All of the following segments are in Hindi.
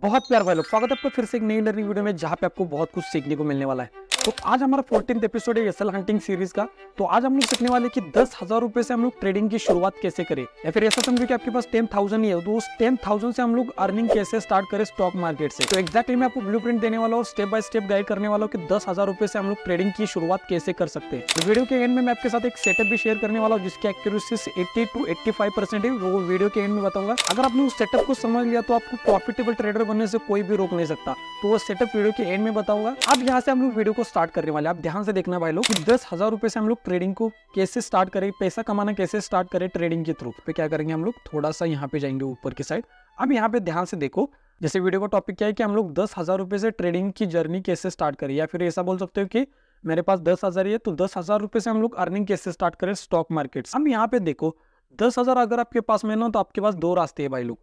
बहुत प्यार भाई लोग, स्वागत है आपका फिर से एक नई लर्निंग वीडियो में जहाँ पे आपको बहुत कुछ सीखने को मिलने वाला है। तो आज हमारा 14th एपिसोड है एसएल हंटिंग सीरीज का। तो आज हम लोग सीखने वाले कि 10,000 रुपए से हम लोग ट्रेडिंग की शुरुआत कैसे करें, या फिर ऐसा समझो कि आपके पास 10,000 ही है तो उस 10,000 से हम लोग अर्निंग कैसे स्टार्ट करें स्टॉक मार्केट से। तो एक्जैक्टली मैं आपको ब्लूप्रिंट देने वाला हूँ और स्टेप बाय स्टेप गाइड करने वाला हूँ कि 10,000 रुपए से हम लोग ट्रेडिंग की शुरुआत कैसे कर सकते हैं। तो वीडियो के एंड में मैं आपके साथ एक सेटअप भी शेयर करने वाला हूँ जिसकी एक्यूरेसी 80 to 85% है, वो वीडियो के एंड में बताऊंगा। अगर आपने उस सेटअप को समझ लिया तो आपको प्रॉफिटेबल ट्रेडर बनने से कोई भी रोक नहीं सकता। तो वो सेटअप वीडियो के एंड में बताऊंगा। अब यहाँ से हम लोग वीडियो को स्टार्ट करने वाले हैं। आप ध्यान से देखना भाई लोग कि 10,000 रुपए से हम लोग ट्रेडिंग को कैसे स्टार्ट करें, पैसा कमाना कैसे स्टार्ट करें ट्रेडिंग के थ्रू। पे क्या करेंगे हम लोग, थोड़ा सा यहाँ पे जाएंगे ऊपर की साइड। अब यहाँ पे ध्यान से देखो, जैसे वीडियो का टॉपिक क्या है कि हम लोग 10,000 रुपए से ट्रेडिंग की जर्नी कैसे स्टार्ट करें, या फिर ऐसा बोल सकते हो कि मेरे पास 10,000 ही है तो 10,000 रुपए से हम लोग अर्निंग कैसे स्टार्ट करें स्टॉक मार्केट। अब यहाँ पे देखो 10,000 अगर आपके पास में ना तो आपके पास दो रास्ते हैं भाई लोग।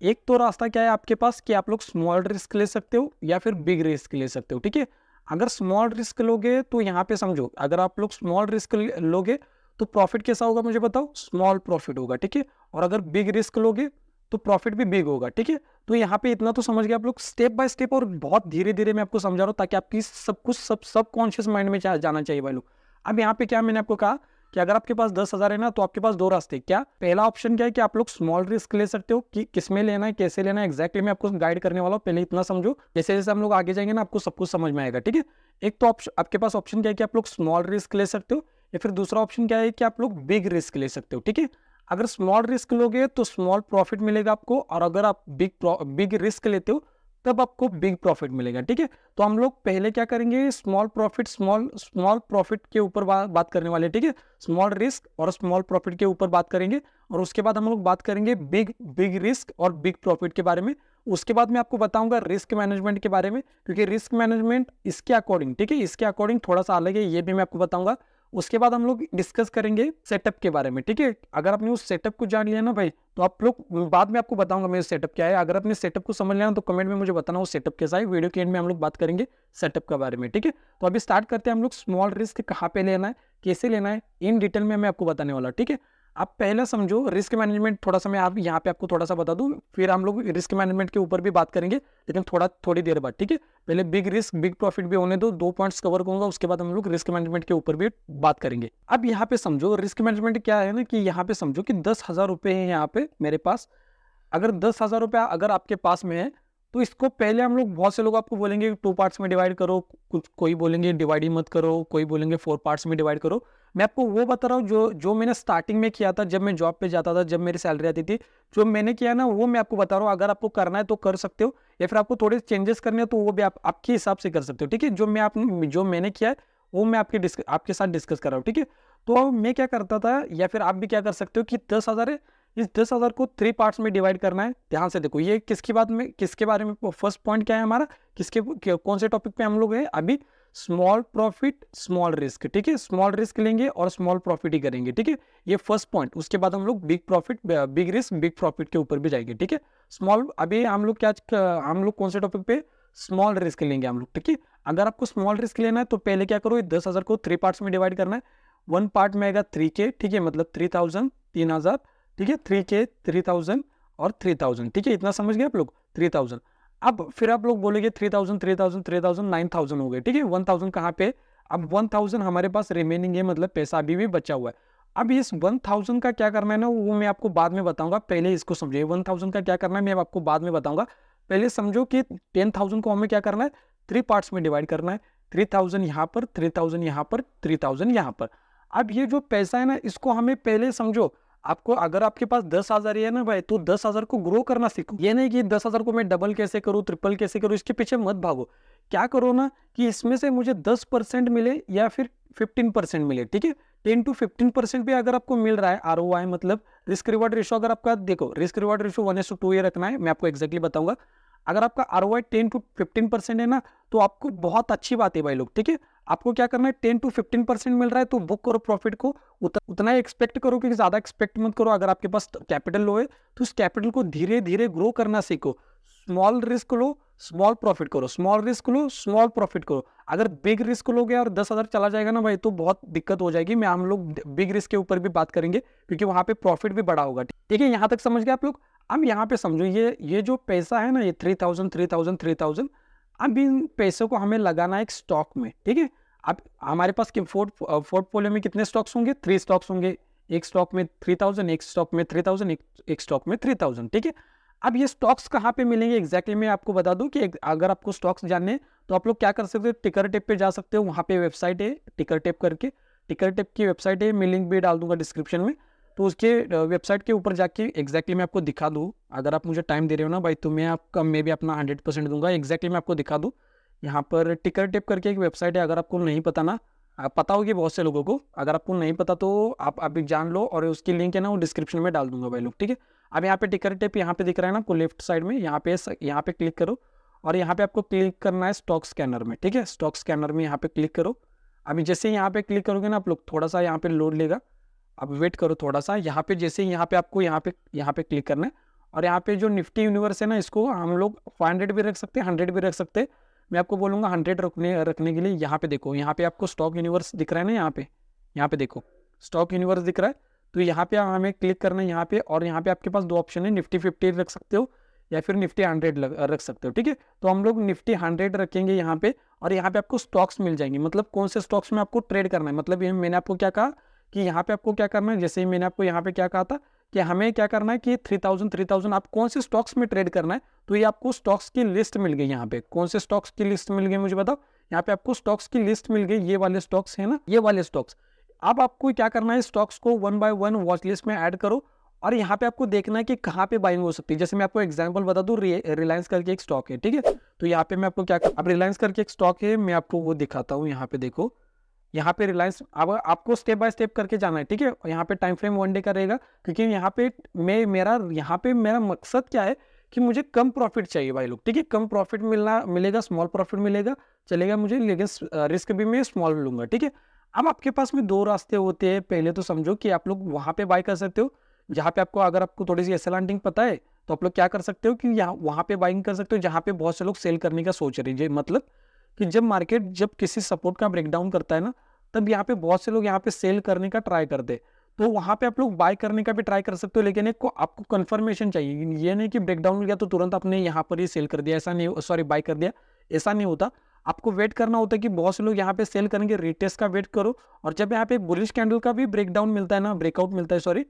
एक तो रास्ता क्या है आपके पास कि आप लोग स्मॉल रिस्क ले सकते हो या फिर बिग रिस्क ले सकते हो। ठीक है, अगर स्मॉल रिस्क लोगे तो यहाँ पे समझो, अगर आप लोग स्मॉल रिस्क लोगे तो प्रॉफिट कैसा होगा मुझे बताओ, स्मॉल प्रॉफिट होगा। ठीक है, और अगर बिग रिस्क लोगे तो प्रॉफिट भी बिग होगा। ठीक है, तो यहाँ पे इतना तो समझ गए आप लोग स्टेप बाय स्टेप, और बहुत धीरे धीरे मैं आपको समझा रहा हूँ ताकि आपकी सब कुछ सब कॉन्शियस माइंड में जाना चाहिए भाई लोग। अब यहाँ पे क्या मैंने आपको कहा कि अगर आपके पास 10,000 है ना तो आपके पास दो रास्ते। क्या पहला ऑप्शन क्या है कि आप लोग स्मॉल रिस्क ले सकते हो, कि किसमें लेना है कैसे लेना है एग्जैक्टली मैं आपको गाइड करने वाला हूँ। पहले इतना समझो, जैसे जैसे हम लोग आगे जाएंगे ना आपको सब कुछ समझ में आएगा। ठीक है, एक तो आपके पास ऑप्शन क्या है कि आप लोग स्मॉल रिस्क ले सकते हो, या फिर दूसरा ऑप्शन क्या है कि आप लोग बिग रिस्क ले सकते हो। ठीक है, अगर स्मॉल रिस्क लोगे तो स्मॉल प्रॉफिट मिलेगा आपको, और अगर आप बिग रिस्क लेते हो तब आपको बिग प्रॉफिट मिलेगा। ठीक है, तो हम लोग पहले क्या करेंगे, स्मॉल प्रॉफिट के ऊपर बात करने वाले। ठीक है, स्मॉल रिस्क और स्मॉल प्रॉफिट के ऊपर बात करेंगे, और उसके बाद हम लोग बात करेंगे बिग रिस्क और बिग प्रॉफिट के बारे में। उसके बाद मैं आपको बताऊंगा रिस्क मैनेजमेंट के बारे में, क्योंकि रिस्क मैनेजमेंट इसके अकॉर्डिंग, ठीक है, इसके अकॉर्डिंग थोड़ा सा अलग है, ये भी मैं आपको बताऊंगा। उसके बाद हम लोग डिस्कस करेंगे सेटअप के बारे में। ठीक है, अगर आपने उस सेटअप को जान लिया ना भाई तो आप लोग, बाद में आपको बताऊंगा मैं सेटअप क्या है। अगर आपने सेटअप को समझ लिया ना तो कमेंट में मुझे बताना वो सेटअप कैसा है। वीडियो के एंड में हम लोग बात करेंगे सेटअप के बारे में। ठीक है, तो अभी स्टार्ट करते हैं हम लोग। स्मॉल रिस्क कहाँ पे लेना है, कैसे लेना है, इन डिटेल में मैं आपको बताने वाला। ठीक है, आप पहले समझो रिस्क मैनेजमेंट, थोड़ा सा मैं आप यहाँ पे आपको थोड़ा सा बता दूं, फिर हम लोग रिस्क मैनेजमेंट के ऊपर भी बात करेंगे, लेकिन थोड़ी देर बाद। ठीक है, पहले बिग रिस्क बिग प्रॉफिट भी होने दो पॉइंट्स कवर करूंगा, उसके बाद हम लोग रिस्क मैनेजमेंट के ऊपर भी बात करेंगे। अब यहाँ पे समझो रिस्क मैनेजमेंट क्या है ना, कि यहाँ पे समझो कि 10,000 रुपए है यहाँ पे मेरे पास। अगर 10,000 रुपया अगर आपके पास में है तो इसको पहले हम लोग, बहुत से लोग आपको बोलेंगे टू पार्ट्स में डिवाइड करो, कुछ कोई बोलेंगे डिवाइड ही मत करो, कोई बोलेंगे 4 पार्ट्स में डिवाइड करो। मैं आपको वो बता रहा हूँ जो मैंने स्टार्टिंग में किया था, जब मैं जॉब पे जाता था, जब मेरी सैलरी आती थी, जो मैंने किया ना वो मैं आपको बता रहा हूँ। अगर आपको करना है तो कर सकते हो, या फिर आपको थोड़े चेंजेस करने हैं तो वो भी आपके हिसाब से कर सकते हो। ठीक है, जो मैंने किया है वो मैं आपके साथ डिस्कस कर रहा हूँ। ठीक है, तो मैं क्या करता था, या फिर आप भी क्या कर सकते हो कि 10,000 है, इस 10,000 को 3 पार्ट्स में डिवाइड करना है। ध्यान से देखो ये किसके बारे में, फर्स्ट पॉइंट क्या है हमारा, कौन से टॉपिक पे हम लोग हैं अभी, स्मॉल प्रॉफिट स्मॉल रिस्क। ठीक है, स्मॉल रिस्क लेंगे और स्मॉल प्रॉफिट ही करेंगे। ठीक है, ये फर्स्ट पॉइंट। उसके बाद हम लोग big profit big risk big profit के ऊपर भी जाएंगे। ठीक है, अभी हम लोग कौन से टॉपिक पे, स्मॉल रिस्क लेंगे हम लोग। ठीक है, अगर आपको स्मॉल रिस्क लेना है तो पहले क्या करो, 10,000 को 3 पार्ट्स में डिवाइड करना है। 1 पार्ट में आएगा 3K। ठीक है, मतलब 3,000 3,000। ठीक है, 3K 3,000 और 3,000। ठीक है, इतना समझ गए आप लोग, 3,000। अब फिर आप लोग बोलेंगे 3,000 3,000 3,000 9,000 हो गए। ठीक है, 1,000 कहाँ पे, अब 1,000 हमारे पास रिमेनिंग है, मतलब पैसा अभी भी बचा हुआ है। अब इस 1,000 का क्या करना है ना वो मैं आपको बाद में बताऊंगा, पहले इसको समझिए। 1,000 का क्या करना है मैं आपको बाद में बताऊंगा, पहले समझो कि 10,000 को हमें क्या करना है, 3 पार्ट्स में डिवाइड करना है। 3,000 यहाँ पर, 3,000 यहाँ पर, 3,000 यहाँ पर। अब ये जो पैसा है ना इसको हमें पहले समझो, आपको अगर आपके पास 10,000 है ना भाई तो 10,000 को ग्रो करना सीखो। ये नहीं कि 10,000 को मैं डबल कैसे करूँ, ट्रिपल कैसे करूँ, इसके पीछे मत भागो। क्या करो ना कि इसमें से मुझे 10% मिले या फिर 15% मिले। ठीक है, 10 to 15% भी अगर आपको मिल रहा है, ROI मतलब रिस्क रिवॉर्ड रेशो, अगर आपका देखो रिस्क रिवॉर्ड रेशो 1:2 ये रखना है, मैं आपको एक्जैक्टली बताऊंगा। अगर आपका ROI 10 to 15% है ना तो आपको बहुत अच्छी बात है भाई लोग। ठीक है, आपको क्या करना है, 10 to 15% मिल रहा है तो बुक करो प्रॉफिट को, उतना ही एक्सपेक्ट करो, क्योंकि ज्यादा एक्सपेक्ट मत करो। अगर आपके पास कैपिटल लो है तो उस कैपिटल को धीरे धीरे ग्रो करना सीखो। स्मॉल रिस्क लो स्मॉल प्रॉफिट करो, स्मॉल रिस्क लो स्मॉल प्रॉफिट करो। अगर बिग रिस्क लोगे और 10,000 चला जाएगा ना भाई तो बहुत दिक्कत हो जाएगी। हम लोग बिग रिस्क के ऊपर भी बात करेंगे क्योंकि वहां पे प्रॉफिट भी बड़ा होगा। ठीक है, यहाँ तक समझ गए आप लोग। अब यहाँ पे समझो ये जो पैसा है ना, ये 3000 3000 3000, अब इन पैसों को हमें लगाना है एक स्टॉक में, ठीक है। अब हमारे पास पोर्टफोलियो में कितने स्टॉक्स होंगे? 3 स्टॉक्स होंगे। एक स्टॉक में 3000, एक स्टॉक में 3000, एक स्टॉक में 3000, ठीक है। अब ये स्टॉक्स कहाँ पे मिलेंगे एग्जैक्टली मैं आपको बता दूं कि अगर आपको स्टॉक्स जानने हैं तो आप लोग क्या कर सकते हो, टिकर टेप पे जा सकते हो। वहाँ पे वेबसाइट है टिकर टेप करके, टिकर टेप की वेबसाइट है, मैं लिंक भी डाल दूंगा डिस्क्रिप्शन में। तो उसके वेबसाइट के ऊपर जाके एग्जैक्टली मैं आपको दिखा दूँ, अगर आप मुझे टाइम दे रहे हो ना भाई, तो मैं भी अपना 100% दूंगा। एग्जैक्टली मैं आपको दिखा दूँ। यहाँ पर टिकर टेप करके एक वेबसाइट है, अगर आपको नहीं पता ना, पता होगी बहुत से लोगों को, अगर आपको नहीं पता तो आप अभी जान लो, और उसकी लिंक है ना वो डिस्क्रिप्शन में डाल दूंगा भाई लोग, ठीक है। अब यहाँ पे टिकर टेप यहाँ पे दिख रहा है ना आपको लेफ्ट साइड में, यहाँ पे क्लिक करो, और यहाँ पे आपको क्लिक करना है स्टॉक स्कैनर में, ठीक है। स्टॉक स्कैनर में यहाँ पे क्लिक करो। अभी जैसे यहाँ पे क्लिक करोगे ना आप लोग, थोड़ा सा यहाँ पे लोड लेगा, अब वेट करो थोड़ा सा। यहाँ पे जैसे यहाँ पे आपको यहाँ पे क्लिक करना है, और यहाँ पे जो निफ्टी यूनिवर्स है ना, इसको हम लोग 500 भी रख सकते हैं, 100 भी रख सकते हैं। मैं आपको बोलूँगा 100 रखने के लिए। यहाँ पे देखो, यहाँ पे आपको स्टॉक यूनिवर्स दिख रहा है ना, यहाँ पे देखो स्टॉक यूनिवर्स दिख रहा है। तो यहाँ पे हमें क्लिक करना है यहाँ पे, और यहाँ पे आपके पास 2 ऑप्शन है, निफ्टी 50 रख सकते हो या फिर निफ्टी 100 रख सकते हो, ठीक है। तो हम लोग निफ्टी 100 रखेंगे यहाँ पे, और यहाँ पे आपको स्टॉक्स मिल जाएंगे। मतलब कौन से स्टॉक्स में आपको ट्रेड करना है, मतलब ये मैंने आपको क्या कहा कि यहाँ पे आपको क्या करना है, जैसे मैंने आपको यहाँ पे क्या कहा था कि हमें क्या करना है कि 3000 आप कौन से स्टॉक्स में ट्रेड करना है। तो ये आपको स्टॉक्स की लिस्ट मिल गई। यहाँ पे कौन से स्टॉक्स की लिस्ट मिल गई मुझे बताओ। यहाँ पे आपको स्टॉक्स की लिस्ट मिल गई, ये वाले स्टॉक्स है ना, ये वाले स्टॉक्स। अब आपको क्या करना है, स्टॉक्स को 1 बाय 1 वॉच लिस्ट में ऐड करो, और यहाँ पे आपको देखना है कि कहाँ पे बाइंग हो सकती है। जैसे मैं आपको एग्जांपल बता दूं, रिलायंस करके एक स्टॉक है, ठीक है। तो यहाँ पे मैं आपको क्या अब रिलायंस करके एक स्टॉक है, मैं आपको वो दिखाता हूँ। यहाँ पे देखो, यहाँ पे रिलायंस, अब आपको स्टेप बाय स्टेप करके जाना है, ठीक है। यहाँ पे टाइम फ्रेम 1 डे का रहेगा, क्योंकि यहाँ पे मेरा मकसद क्या है कि मुझे कम प्रॉफिट चाहिए भाई लोग, ठीक है। कम प्रॉफिट मिलेगा, स्मॉल प्रॉफिट मिलेगा, चलेगा मुझे, लेकिन रिस्क भी मैं स्मॉल लूंगा, ठीक है। अब आपके पास में 2 रास्ते होते हैं। पहले तो समझो कि आप लोग वहाँ पे बाय कर सकते हो, जहाँ पे अगर आपको थोड़ी सी एसएल हंटिंग पता है, तो आप लोग क्या कर सकते हो कि वहाँ पे बाइंग कर सकते हो, जहाँ पे बहुत से लोग सेल करने का सोच रहे हैं। मतलब कि जब किसी सपोर्ट का ब्रेकडाउन करता है ना, तब यहाँ पे बहुत से लोग यहाँ पे सेल करने का ट्राई करते, तो वहाँ पे आप लोग बाय करने का भी ट्राई कर सकते हो। लेकिन आपको कंफर्मेशन चाहिए, ये नहीं कि ब्रेकडाउन मिल गया तो तुरंत आपने यहाँ पर ही सेल कर दिया, ऐसा नहीं, सॉरी बाय कर दिया, ऐसा नहीं होता। आपको वेट करना होता है कि बहुत से लोग यहाँ पे सेल करेंगे, रीटेस्ट का वेट करो, और जब यहाँ पे एक बुलिश कैंडल का भी ब्रेकडाउन मिलता है ना, ब्रेकआउट मिलता है सॉरी,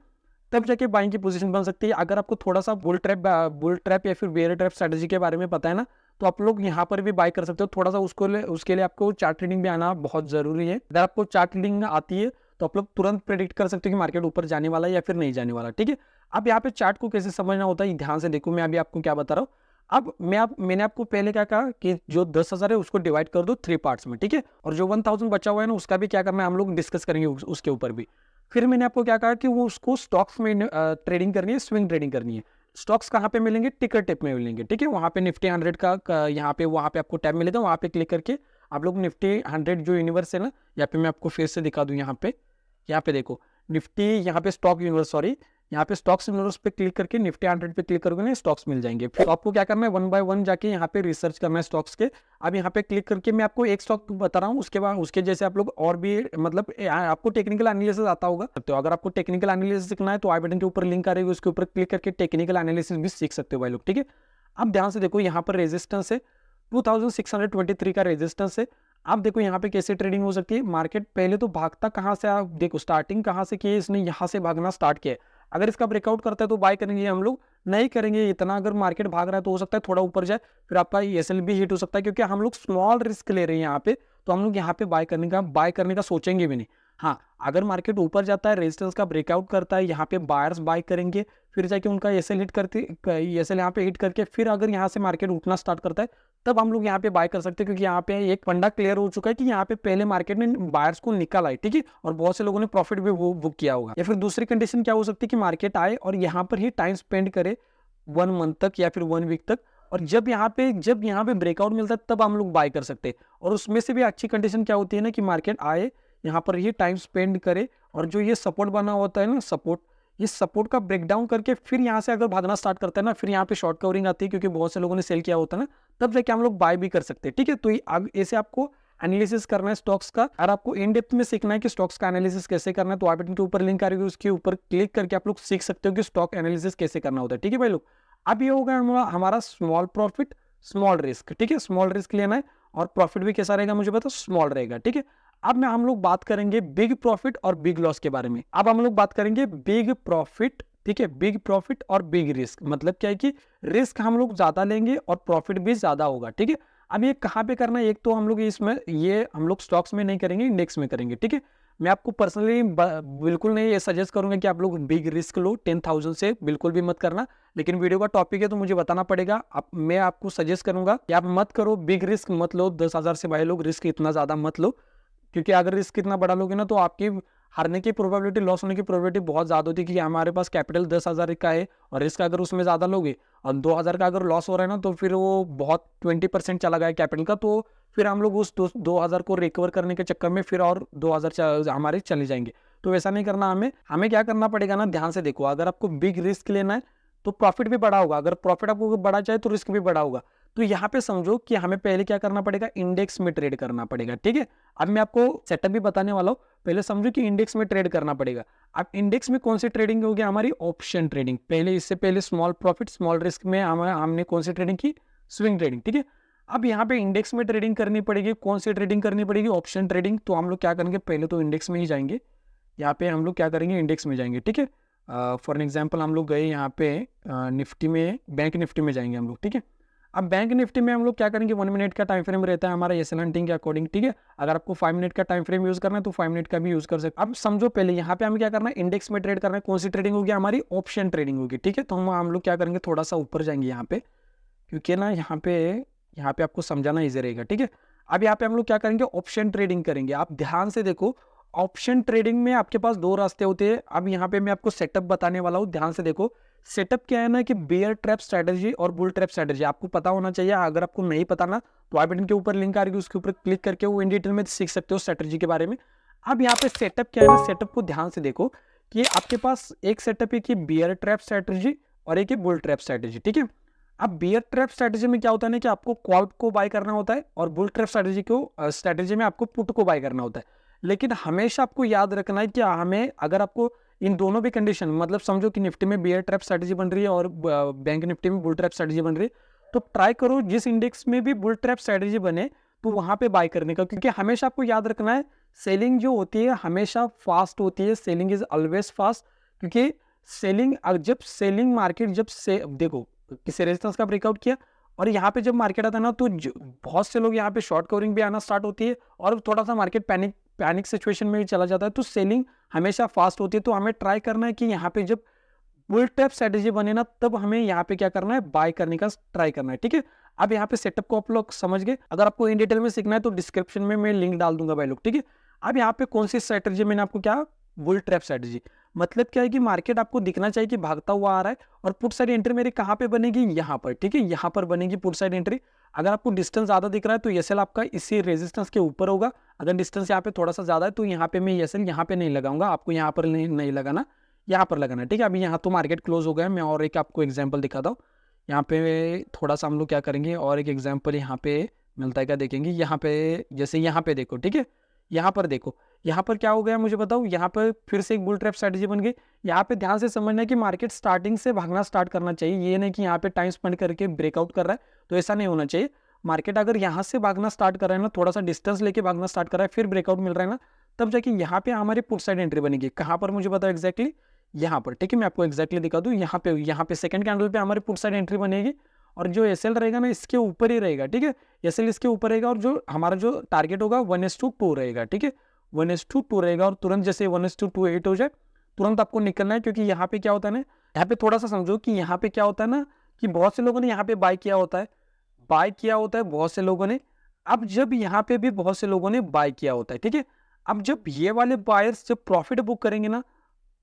तब जाके बाइंग की पोजीशन बन सकती है। अगर आपको थोड़ा सा बुल ट्रैप या फिर बेयर ट्रैप स्ट्रेटजी के बारे में पता है ना, तो आप लोग यहाँ पर भी बाय कर सकते हो। थोड़ा सा उसके लिए आपको चार्ट रीडिंग भी आना बहुत जरूरी है। अगर आपको चार्ट रीडिंग आती है तो आप लोग तुरंत प्रेडिक्ट कर सकते हो कि मार्केट ऊपर जाने वाला है या फिर नहीं जाने वाला, ठीक है। अब यहाँ पे चार्ट को कैसे समझना होता है, ध्यान से देखो, मैं अभी आपको क्या बता रहा हूँ। अब मैंने आपको पहले क्या कहा कि जो 10,000 है उसको डिवाइड कर दो 3 पार्ट्स में, ठीक है। और जो 1000 बचा हुआ है ना, उसका भी क्या करना है हम लोग डिस्कस करेंगे उसके ऊपर भी। फिर मैंने आपको क्या कहा कि वो उसको स्टॉक्स में ट्रेडिंग करनी है, स्विंग ट्रेडिंग करनी है। स्टॉक्स कहाँ पे मिलेंगे, टिकर टेप में मिलेंगे, ठीक है। वहाँ पे निफ्टी 100 का यहाँ पे वहाँ पे आपको टैब मिलेगा, वहाँ पे क्लिक करके आप लोग निफ्टी 100 जो यूनिवर्स है ना, यहाँ पे मैं आपको फिर से दिखा दूँ। यहाँ पे देखो निफ्टी, यहाँ पे स्टॉक यूनिवर्स, सॉरी, यहाँ पे स्टॉक्स यूनिवर्स पे क्लिक करके निफ्टी 100 पे क्लिक करोगे ना, स्टॉक्स मिल जाएंगे। फिर तो आपको क्या करना है, 1 बाय 1 जाके यहाँ पे रिसर्च करना है स्टॉक्स के। अब यहाँ पे क्लिक करके मैं आपको एक स्टॉक बता रहा हूँ, उसके बाद उसके जैसे आप लोग और भी, मतलब आपको टेक्निकल एनालिसिस आता होगा, तो अगर आपको टेक्निकल एनालिसिस सीखना है तो आई बटन के ऊपर लिंक आ रही है, उसके ऊपर क्लिक करके टेक्निकल एनालिसिस भी सीख सकते हो भाई लोग, ठीक है। अब ध्यान से देखो, यहाँ पर रेजिस्टेंस है 2623 का रेजिस्टेंस है। आप देखो यहाँ पे कैसे ट्रेडिंग हो सकती है। मार्केट पहले तो भागता कहाँ से, आप देखो स्टार्टिंग कहाँ से की है, इसने यहाँ से भागना स्टार्ट किया है। अगर इसका ब्रेकआउट करता है तो बाय करेंगे हम लोग, नहीं करेंगे इतना। अगर मार्केट भाग रहा है तो हो सकता है थोड़ा ऊपर जाए, फिर आपका एसएल भी हिट हो सकता है, क्योंकि हम लोग स्मॉल रिस्क ले रहे हैं यहाँ पे, तो हम लोग यहाँ पे बाय करने का सोचेंगे भी नहीं। हाँ, अगर मार्केट ऊपर जाता है, रेजिस्टेंस का ब्रेकआउट करता है, यहाँ पे बायर्स बाय करेंगे, फिर जाके उनका एसएल यहाँ पे हिट करके फिर अगर यहाँ से मार्केट उठना स्टार्ट करता है, तब हम लोग यहाँ पे बाय कर सकते हैं। क्योंकि यहाँ पे एक फंडा क्लियर हो चुका है कि यहाँ पे पहले मार्केट में बायर्स को निकल आए, ठीक है, और बहुत से लोगों ने प्रॉफिट भी बुक किया होगा। या फिर दूसरी कंडीशन क्या हो सकती है कि मार्केट आए और यहाँ पर ही टाइम स्पेंड करे 1 मंथ तक या फिर 1 वीक तक, और जब यहाँ पे ब्रेकआउट मिलता है तब हम लोग बाय कर सकते हैं। और उसमें से भी अच्छी कंडीशन क्या होती है ना, कि मार्केट आए, यहाँ पर ही टाइम स्पेंड करे, और जो ये सपोर्ट बना होता है ना, इस सपोर्ट का ब्रेकडाउन करके फिर यहाँ से अगर भागना स्टार्ट करता है ना, फिर यहाँ पे शॉर्ट कवरिंग आती है, क्योंकि बहुत से लोगों ने सेल किया होता है ना, तब जाके हम लोग बाय भी कर सकते हैं, ठीक है। तो ऐसे आपको एनालिसिस करना है स्टॉक्स का, और आपको इन डेप्थ में सीखना है कि स्टॉक्स का एनालिसिस कैसे करना है, तो आप इनके ऊपर लिंक आ रही है, उसके ऊपर क्लिक करके आप लोग सीख सकते हो कि स्टॉक एनालिसिस कैसे करना होता है। ठीक है भाई लोग, अब ये होगा हमारा स्मॉल प्रॉफिट स्मॉल रिस्क। ठीक है, स्मॉल रिस्क लेना है और प्रॉफिट भी कैसा रहेगा मुझे पता, स्मॉल रहेगा। ठीक है, अब मैं हम लोग बात करेंगे बिग प्रॉफिट और बिग लॉस के बारे में। अब हम लोग बात करेंगे बिग प्रॉफिट, ठीक है, बिग प्रॉफिट और बिग रिस्क। मतलब क्या है कि रिस्क हम लोग ज्यादा लेंगे और प्रॉफिट भी ज्यादा होगा। ठीक है, अब ये कहाँ पे करना है, एक तो हम लोग इसमें ये हम लोग स्टॉक्स में नहीं करेंगे, इंडेक्स में करेंगे। ठीक है, मैं आपको पर्सनली बिल्कुल नहीं ये सजेस्ट करूंगा कि आप लोग बिग रिस्क लो, 10,000 से बिल्कुल भी मत करना। लेकिन वीडियो का टॉपिक है तो मुझे बताना पड़ेगा। मैं आपको सजेस्ट करूंगा कि आप मत करो, बिग रिस्क मत लो, 10,000 से भाई लोग रिस्क इतना ज्यादा मत लो, क्योंकि अगर रिस्क इतना बढ़ा लोगे ना तो आपकी हारने की प्रोबेबिलिटी, लॉस होने की प्रोबेबिलिटी बहुत ज्यादा होती है। कि हमारे पास कैपिटल 10,000 का है और रिस्क अगर उसमें ज्यादा लोगे और 2,000 का अगर लॉस हो रहा है ना, तो फिर वो बहुत 20% चला गया कैपिटल का, तो फिर हम लोग उस 2,000 को रिकवर करने के चक्कर में फिर और 2,000 हमारे चले जाएंगे। तो वैसा नहीं करना हमें क्या करना पड़ेगा ना, ध्यान से देखो, अगर आपको बिग रिस्क लेना है तो प्रॉफिट भी बड़ा होगा, अगर प्रॉफिट आपको बड़ा चाहिए तो रिस्क भी बड़ा होगा। तो यहाँ पे समझो कि हमें पहले क्या करना पड़ेगा, इंडेक्स में ट्रेड करना पड़ेगा। ठीक है, अब मैं आपको सेटअप भी बताने वाला हूँ, पहले समझो कि इंडेक्स में ट्रेड करना पड़ेगा। अब इंडेक्स में कौन सी ट्रेडिंग होगी, हमारी ऑप्शन ट्रेडिंग। पहले इससे पहले स्मॉल प्रॉफिट स्मॉल रिस्क में हमने कौन सी ट्रेडिंग की, स्विंग ट्रेडिंग। ठीक है, अब यहाँ पे इंडेक्स में ट्रेडिंग करनी पड़ेगी, कौन सी ट्रेडिंग करनी पड़ेगी, ऑप्शन ट्रेडिंग। तो हम लोग क्या करेंगे, पहले तो इंडेक्स में ही जाएंगे, यहाँ पे हम लोग क्या करेंगे, इंडेक्स में जाएंगे। ठीक है, फॉर एग्जाम्पल हम लोग गए यहाँ पे निफ्टी में, बैंक निफ्टी में जाएंगे हम लोग। ठीक है, अब बैंक निफ्टी में हम लोग क्या करेंगे, 1 मिनट का टाइम फ्रेम रहता है हमारा एसएल हंटिंग के अकॉर्डिंग। ठीक है, अगर आपको 5 मिनट का टाइम फ्रेम यूज करना है तो 5 मिनट का भी यूज कर सकते। अब समझो पहले यहाँ पे हमें क्या करना है, इंडेक्स में ट्रेड करना है, कौन सी ट्रेडिंग होगी, हमारी ऑप्शन ट्रेडिंग होगी। ठीक है, तो हम लोग क्या करेंगे, थोड़ा सा ऊपर जाएंगे यहाँ पे, क्योंकि ना यहाँ पे आपको समझाना ईजी रहेगा। ठीक है, अब यहाँ पे हम लोग क्या करेंगे, ऑप्शन ट्रेडिंग करेंगे। आप ध्यान से देखो, ऑप्शन ट्रेडिंग में आपके पास दो रास्ते होते हैं। अब यहाँ पे मैं आपको सेटअप बताने वाला हूँ, ध्यान से देखो। सेटअप क्या है ना कि बेयर ट्रैप स्ट्रेटजी और बुल ट्रैप स्ट्रेटजी आपको पता होना चाहिए। अगर आपको नहीं पता ना तो आप इनके ऊपर लिंक आ रही है, उसके ऊपर क्लिक करके वो इन डिटेल में सीख सकते हो स्ट्रेटजी के बारे में। अब यहाँ पे सेटअप क्या है ना, सेटअप को ध्यान से देखो कि आपके पास एक सेटअप है कि बेयर ट्रैप स्ट्रेटजी और एक है बुल ट्रैप स्ट्रेटजी। ठीक है, अब बियर ट्रैप स्ट्रेटजी में क्या होता है ना कि आपको कॉल को बाय करना होता है और बुल ट्रैप स्ट्रेटजी में आपको पुट को बाय करना होता है। लेकिन हमेशा आपको याद रखना है कि हमें, अगर आपको इन दोनों भी कंडीशन, मतलब समझो कि निफ्टी में बियर ट्रैप स्ट्रेटजी बन रही है और बैंक निफ्टी में बुल ट्रैप स्ट्रेटजी बन रही है, तो ट्राई करो जिस इंडेक्स में भी बुल ट्रैप स्ट्रेटजी बने तो वहां पे बाय करने का। क्योंकि हमेशा आपको याद रखना है, सेलिंग जो होती है हमेशा फास्ट होती है, सेलिंग इज ऑलवेज फास्ट। क्योंकि सेलिंग, जब सेलिंग मार्केट जब से देखो किसी रेजिस्टेंस का ब्रेकआउट किया और यहाँ पे जब मार्केट आता है ना, तो बहुत से लोग यहाँ पे शॉर्ट कवरिंग भी आना स्टार्ट होती है और थोड़ा सा मार्केट पैनिक सिचुएशन में भी चला जाता है। तो सेलिंग हमेशा फास्ट होती है। तो हमें ट्राई करना है कि यहाँ पे जब बुल ट्रैप स्ट्रेटजी बने ना, तब हमें यहाँ पे क्या करना है, बाय करने का ट्राई करना है। ठीक है, अब यहाँ पे सेटअप को आप लोग समझ गए। अगर आपको इन डिटेल में सीखना है तो डिस्क्रिप्शन में मैं लिंक डाल दूंगा भाई लोग। ठीक है, अब यहाँ पे कौन सी स्ट्रेटजी मैंने आपको क्या, बुल ट्रैप स्ट्रेटजी। मतलब क्या है कि मार्केट आपको दिखना चाहिए कि भागता हुआ आ रहा है और पुट साइड एंट्री मेरी कहाँ पे बनेगी, यहाँ पर। ठीक है, यहाँ पर बनेगी पुट साइड एंट्री। अगर आपको डिस्टेंस ज्यादा दिख रहा है तो एसएल आपका इसी रेजिस्टेंस के ऊपर होगा। अगर डिस्टेंस यहाँ पे थोड़ा सा ज्यादा है तो यहाँ पे मैं एसएल यहाँ पे नहीं लगाऊंगा, आपको यहाँ पर नहीं लगाना, यहाँ पर लगाना। ठीक है, अभी यहाँ तो मार्केट क्लोज हो गया। मैं और एक आपको एग्जाम्पल दिखाता हूँ। यहाँ पे थोड़ा सा हम लोग क्या करेंगे, और एक एग्जाम्पल यहाँ पे मिलता है क्या देखेंगे। यहाँ पे जैसे यहाँ पे देखो, ठीक है, यहाँ पर देखो, यहाँ पर क्या हो गया मुझे बताओ, यहाँ पर फिर से एक बुल ट्रैप स्ट्रेटजी बन गई। यहाँ पे ध्यान से समझना है कि मार्केट स्टार्टिंग से भागना स्टार्ट करना चाहिए। ये नहीं कि यहाँ पे टाइम स्पेंड करके ब्रेकआउट कर रहा है, तो ऐसा नहीं होना चाहिए। मार्केट अगर यहाँ से भागना स्टार्ट कर रहा है ना, थोड़ा सा डिस्टेंस लेके भागना स्टार्ट कर रहा है, फिर ब्रेकआउट मिल रहा है ना, तब जाके यहाँ पे हमारी पुट साइड एंट्री बनेगी। कहाँ पर मुझे बताओ एक्जैक्टली, यहाँ पर। ठीक है, मैं आपको एक्जैक्टली दिखा दूँ। यहाँ पे सेकंड कैंडल पे हमारी पुट साइड एंट्री बनेगी और जो एसएल रहेगा ना इसके ऊपर ही रहेगा। ठीक है, एसएल इसके ऊपर रहेगा और जो हमारा जो टारगेट होगा 1:2 रहेगा। ठीक है, 1:2 रहेगा और तुरंत जैसे 1:28 हो जाए तुरंत आपको निकलना है। क्योंकि यहाँ पे क्या होता है ना, यहाँ पे थोड़ा सा समझो कि यहाँ पे क्या होता है ना कि बहुत से लोगों ने यहाँ पे बाय किया होता है, बहुत से लोगों ने। अब जब यहाँ पे भी बहुत से लोगों ने बाय किया होता है, ठीक है, अब जब ये वाले बायर्स जब प्रॉफिट बुक करेंगे ना,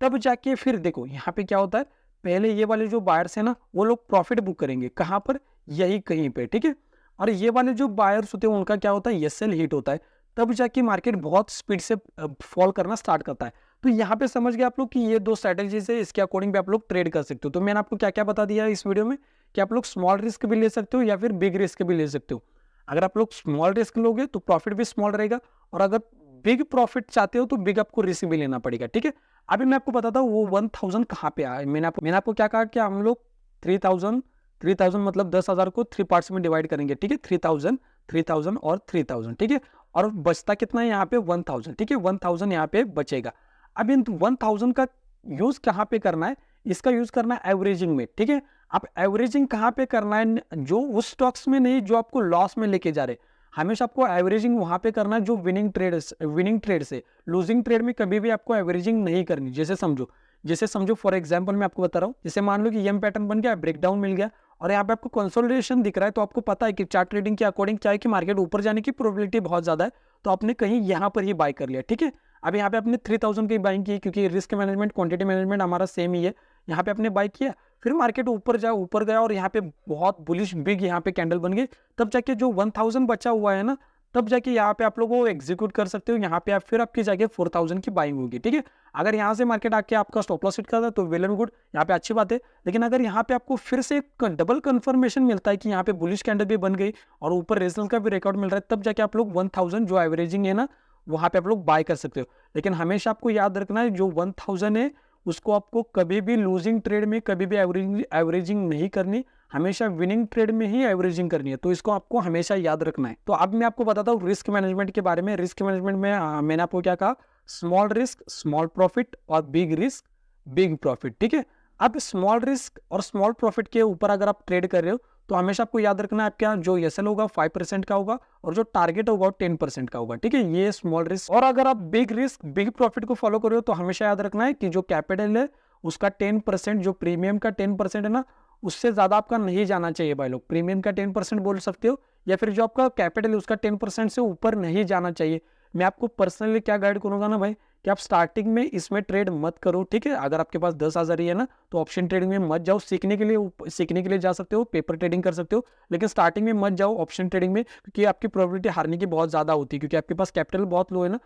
तब जाके फिर देखो यहाँ पे क्या होता है, पहले ये वाले जो बायर्स है ना वो लोग प्रॉफिट बुक करेंगे कहाँ पर, यही कहीं पे। ठीक है, और ये वाले जो बायर्स होते हैं उनका क्या होता है, एसएल हिट होता है, तब जाके मार्केट बहुत स्पीड से फॉल करना स्टार्ट करता है। तो यहाँ पे समझ गए आप लोग कि ये दो स्ट्रैटेजीज है, इसके अकॉर्डिंग भी आप लोग ट्रेड कर सकते हो। तो मैंने आपको क्या क्या बता दिया इस वीडियो में कि आप लोग स्मॉल रिस्क भी ले सकते हो या फिर बिग रिस्क भी ले सकते हो। अगर आप लोग स्मॉल रिस्क लोगे तो प्रॉफिट भी स्मॉल रहेगा, और अगर बिग प्रॉफिट चाहते हो तो बिग आपको रिस्क भी लेना पड़ेगा। ठीक है, अभी मैं आपको बताता हूँ वो 1000 कहाँ पे आया। मैंने आपको क्या कहा कि हम लोग 3000 मतलब 10,000 को 3 पार्ट्स में डिवाइड करेंगे। ठीक है, 3000 3000 और 3000। ठीक है, और बचता कितना है यहाँ पे 1000। ठीक है, 1000 यहाँ पे बचेगा। अब इन 1000 का यूज कहाँ पे करना है, इसका यूज करना है एवरेजिंग में। ठीक है, आप एवरेजिंग कहाँ पे करना है, जो उस स्टॉक्स में नहीं जो आपको लॉस में लेके जा रहे, हमेशा आपको एवरेजिंग वहां पे करना है जो विनिंग ट्रेड से। लूजिंग ट्रेड में कभी भी आपको एवरेजिंग नहीं करनी। जैसे समझो फॉर एग्जांपल मैं आपको बता रहा हूँ, जैसे मान लो कि एम पैटर्न बन गया, ब्रेकडाउन मिल गया, और यहाँ पे आपको कंसोलिडेशन दिख रहा है, तो आपको पता है कि चार्ट ट्रेडिंग के अकॉर्डिंग क्या है कि मार्केट ऊपर जाने की प्रोबेबिलिटी बहुत ज्यादा है, तो आपने कहीं यहाँ पर ही बाय कर लिया। ठीक है, अब यहाँ पे आपने 3000 की बाइंग की, क्योंकि रिस्क मैनेजमेंट क्वांटिटी मैनेजमेंट हमारा सेम ही है। यहाँ पे आपने बाय किया, फिर मार्केट ऊपर गया और यहाँ पे बहुत बुलिश बिग यहाँ पे कैंडल बन गई, तब जाके जो 1000 बचा हुआ है ना, तब जाके यहाँ पे आप लोग वो एग्जीक्यूट कर सकते हो। यहाँ पे आप फिर आपकी जाके 4000 की बाइंग होगी। ठीक है, अगर यहाँ से मार्केट आके आपका स्टॉप लॉस हिट करता है तो वेल एंड गुड, यहाँ पे अच्छी बात है। लेकिन अगर यहाँ पे आपको फिर से डबल कंफर्मेशन मिलता है कि यहाँ पे बुलिश कैंडल भी बन गई और ऊपर रेजल्ट का भी रिकॉर्ड मिल रहा है, तब जाके आप लोग 1000 जो एवरेजिंग है ना, वहां पे आप लोग बाय कर सकते हो। लेकिन हमेशा आपको याद रखना है जो 1000 है उसको आपको कभी भी लूजिंग ट्रेड में कभी भी एवरेजिंग नहीं करनी, हमेशा विनिंग ट्रेड में ही एवरेजिंग करनी है। तो इसको आपको हमेशा याद रखना है। तो अब मैं आपको बताता हूँ रिस्क मैनेजमेंट के बारे में। रिस्क मैनेजमेंट में मैंने आपको क्या कहा, स्मॉल रिस्क स्मॉल प्रॉफिट और बिग रिस्क बिग प्रॉफिट। ठीक है, अब स्मॉल रिस्क और स्मॉल प्रॉफिट के ऊपर अगर आप ट्रेड कर रहे हो तो हमेशा आपको याद रखना है आपका जो एसएल होगा 5% का होगा और जो टारगेट होगा 10% का होगा। ठीक है, ये स्मॉल रिस्क। और अगर आप बिग रिस्क बिग प्रॉफिट को फॉलो कर रहे हो तो हमेशा याद रखना है कि जो कैपिटल है उसका 10%, जो प्रीमियम का 10% है ना, उससे ज्यादा आपका नहीं जाना चाहिए भाई लोग। प्रीमियम का 10% बोल सकते हो, या फिर जो आपका कैपिटल है उसका 10% से ऊपर नहीं जाना चाहिए। मैं आपको पर्सनली क्या गाइड करूंगा ना भाई, कि आप स्टार्टिंग में इसमें ट्रेड मत करो। ठीक है, अगर आपके पास 10,000 ही है ना तो ऑप्शन ट्रेडिंग में मत जाओ। सीखने के लिए जा सकते हो, पेपर ट्रेडिंग कर सकते हो, लेकिन स्टार्टिंग में मत जाओ ऑप्शन ट्रेडिंग में, क्योंकि आपकी प्रोबेबिलिटी हारने की बहुत ज्यादा होती है, क्योंकि आपके पास कैपिटल बहुत लो है ना।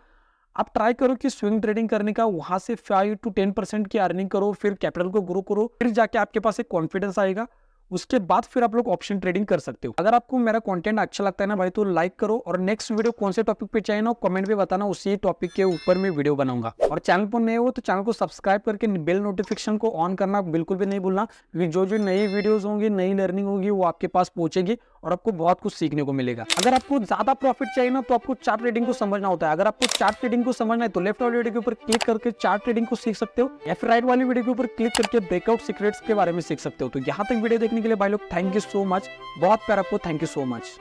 आप ट्राई करो कि स्विंग ट्रेडिंग करने का, वहां से 5 to 10% की अर्निंग करो, फिर कैपिटल को ग्रो करो, फिर जाके आपके पास एक कॉन्फिडेंस आएगा, उसके बाद फिर आप लोग ऑप्शन ट्रेडिंग कर सकते हो। अगर आपको मेरा कंटेंट अच्छा लगता है ना भाई तो लाइक करो, और नेक्स्ट वीडियो कौन से टॉपिक पे चाहिए ना कमेंट में बताना, उसी टॉपिक के ऊपर मैं वीडियो बनाऊंगा। और चैनल पर नए हो तो चैनल को सब्सक्राइब करके बेल नोटिफिकेशन को ऑन करना बिल्कुल भी नहीं भूलना, क्योंकि जो जो नई वीडियोज होंगी, नई लर्निंग होगी, वो आपके पास पहुंचेगी और आपको बहुत कुछ सीखने को मिलेगा। अगर आपको ज्यादा प्रॉफिट चाहिए ना तो आपको चार्ट ट्रेडिंग को समझना होता है। अगर आपको चार्ट ट्रेडिंग को समझना है तो लेफ्ट वाली वीडियो के ऊपर क्लिक करके चार्ट ट्रेडिंग को सीख सकते हो, या फिर राइट वाली वीडियो के ऊपर क्लिक करके ब्रेकआउट सीक्रेट्स के बारे में सीख सकते हो। तो यहाँ तक वीडियो देखने के लिए भाई लोग थैंक यू सो मच, बहुत प्यार आपको, थैंक यू सो मच।